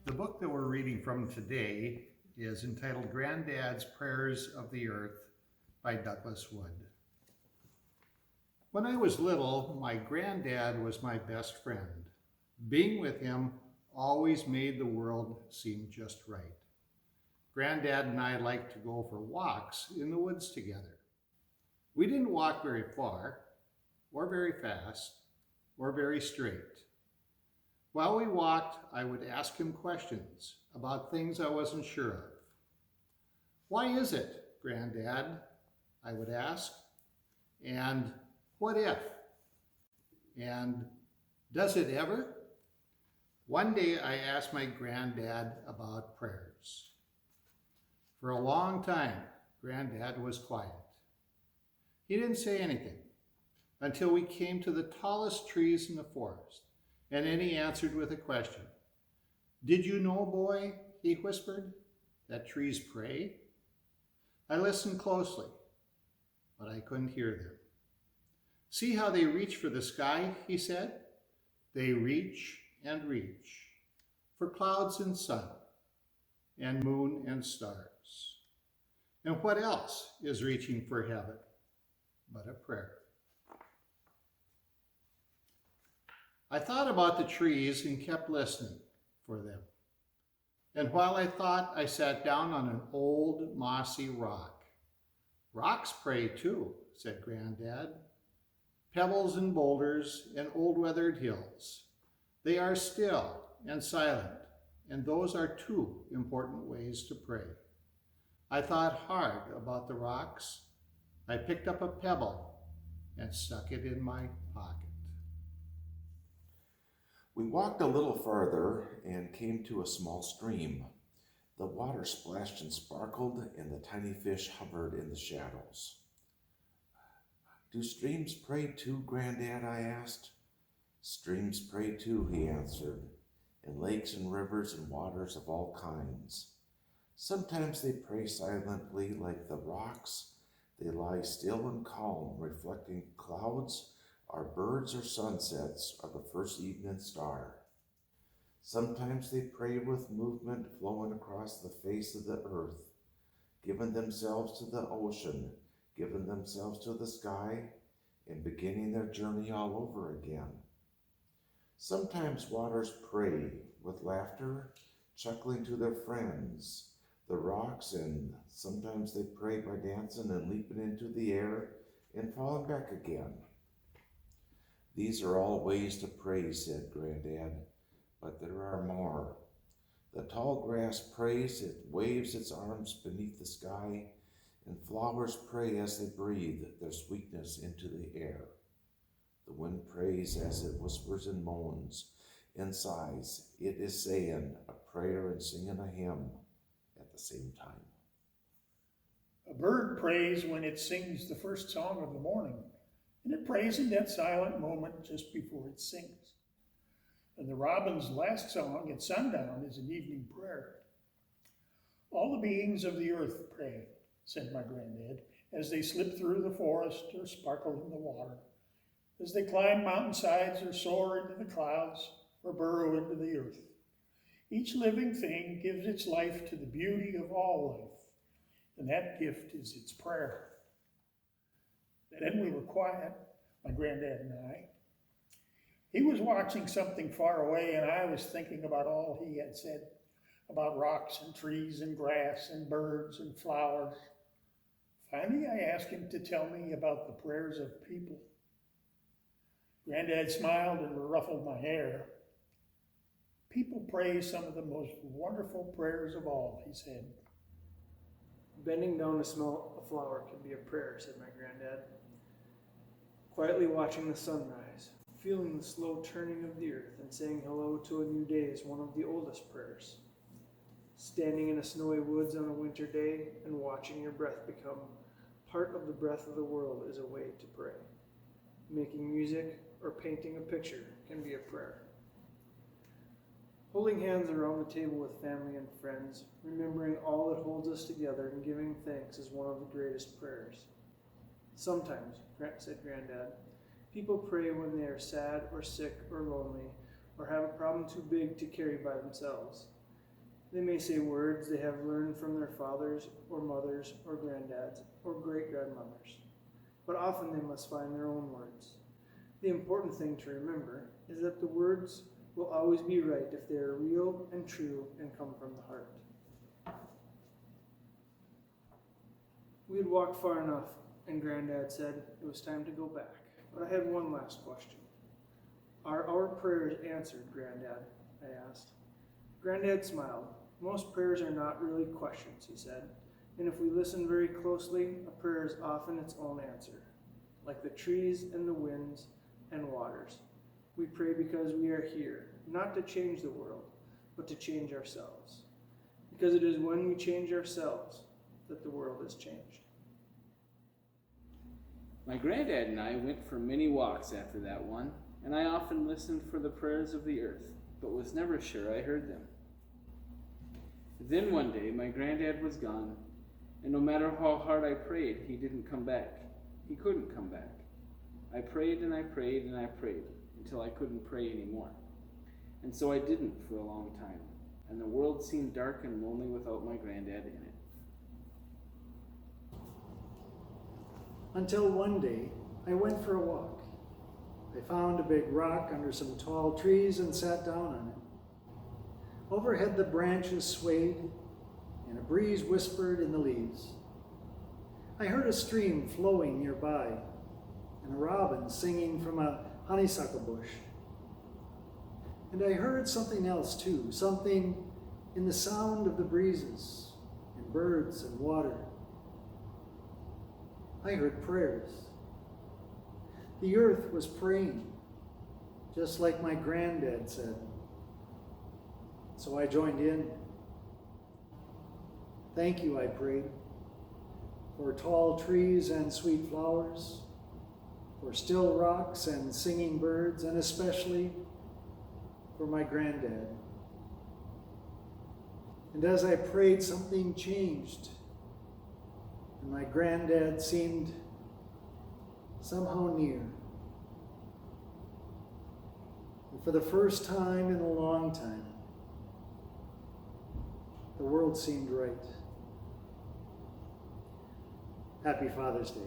The book that we're reading from today is entitled Granddad's Prayers of the Earth by Douglas Wood. When I was little, my granddad was my best friend. Being with him always made the world seem just right. Granddad and I liked to go for walks in the woods together. We didn't walk very far, or very fast, or very straight. While we walked, I would ask him questions about things I wasn't sure of. "Why is it, Granddad?" I would ask. And "what if?" And "does it ever?" One day I asked my granddad about prayers. For a long time, Granddad was quiet. He didn't say anything until we came to the tallest trees in the forest, and then he answered with a question. "Did you know, boy," he whispered, "that trees pray?" I listened closely, but I couldn't hear them. "See how they reach for the sky," he said. "They reach and reach for clouds and sun, and moon and stars. And what else is reaching for heaven but a prayer?" I thought about the trees and kept listening for them. And while I thought, I sat down on an old mossy rock. "Rocks pray too," said Granddad. "Pebbles and boulders and old weathered hills. They are still and silent, and those are two important ways to pray." I thought hard about the rocks. I picked up a pebble and stuck it in my pocket. We walked a little farther and came to a small stream. The water splashed and sparkled, and the tiny fish hovered in the shadows. "Do streams pray too, Grandad?" I asked. "Streams pray too," he answered, "and lakes and rivers and waters of all kinds. Sometimes they pray silently like the rocks. They lie still and calm, reflecting clouds, or birds or sunsets, or the first evening star. Sometimes they pray with movement flowing across the face of the earth, giving themselves to the ocean, giving themselves to the sky, and beginning their journey all over again. Sometimes waters pray with laughter, chuckling to their friends, the rocks, and sometimes they pray by dancing and leaping into the air and falling back again. These are all ways to pray," said Grandad, "but there are more. The tall grass prays, it waves its arms beneath the sky, and flowers pray as they breathe their sweetness into the air. The wind prays as it whispers and moans and sighs. It is saying a prayer and singing a hymn at the same time." A bird prays when it sings the first song of the morning, and it prays in that silent moment just before it sings. And the robin's last song at sundown is an evening prayer. "All the beings of the earth pray," said my granddad, "as they slip through the forest or sparkle in the water, as they climb mountainsides or soar into the clouds or burrow into the earth. Each living thing gives its life to the beauty of all life, and that gift is its prayer." Then we were quiet, my granddad and I. He was watching something far away, and I was thinking about all he had said about rocks and trees and grass and birds and flowers. Finally, I asked him to tell me about the prayers of people. Granddad smiled and ruffled my hair. "People pray some of the most wonderful prayers of all," he said. "Bending down to smell a flower can be a prayer," said my granddad. "Quietly watching the sunrise, feeling the slow turning of the earth, and saying hello to a new day is one of the oldest prayers. Standing in a snowy woods on a winter day and watching your breath become part of the breath of the world is a way to pray. Making music or painting a picture can be a prayer. Holding hands around the table with family and friends, remembering all that holds us together and giving thanks is one of the greatest prayers. Sometimes," said Grandad, "people pray when they are sad or sick or lonely or have a problem too big to carry by themselves. They may say words they have learned from their fathers or mothers or granddads or great-grandmothers, but often they must find their own words. The important thing to remember is that the words will always be right if they are real and true and come from the heart. We had walked far enough, and Granddad said it was time to go back. But I had one last question. Are our prayers answered, Granddad? I asked. Granddad smiled. Most prayers are not really questions, he said, and if we listen very closely, a prayer is often its own answer. Like the trees and the winds and waters, we pray because we are here, not to change the world, but to change ourselves. Because it is when we change ourselves that the world is changed. My granddad and I went for many walks after that one, and I often listened for the prayers of the earth, but was never sure I heard them. Then one day my granddad was gone, and no matter how hard I prayed, he didn't come back. He couldn't come back. I prayed and I prayed and I prayed until I couldn't pray anymore. And so I didn't for a long time, and the world seemed dark and lonely without my granddad in it. Until one day, I went for a walk. I found a big rock under some tall trees and sat down on it. Overhead the branches swayed, and a breeze whispered in the leaves. I heard a stream flowing nearby, and a robin singing from a honeysuckle bush. And I heard something else too, something in the sound of the breezes, and birds and water. I heard prayers. The earth was praying, just like my granddad said. So I joined in. Thank you, I prayed, for tall trees and sweet flowers, for still rocks and singing birds, and especially for my granddad. And as I prayed, something changed, and my granddad seemed somehow near. And for the first time in a long time, the world seemed right. Happy Father's Day.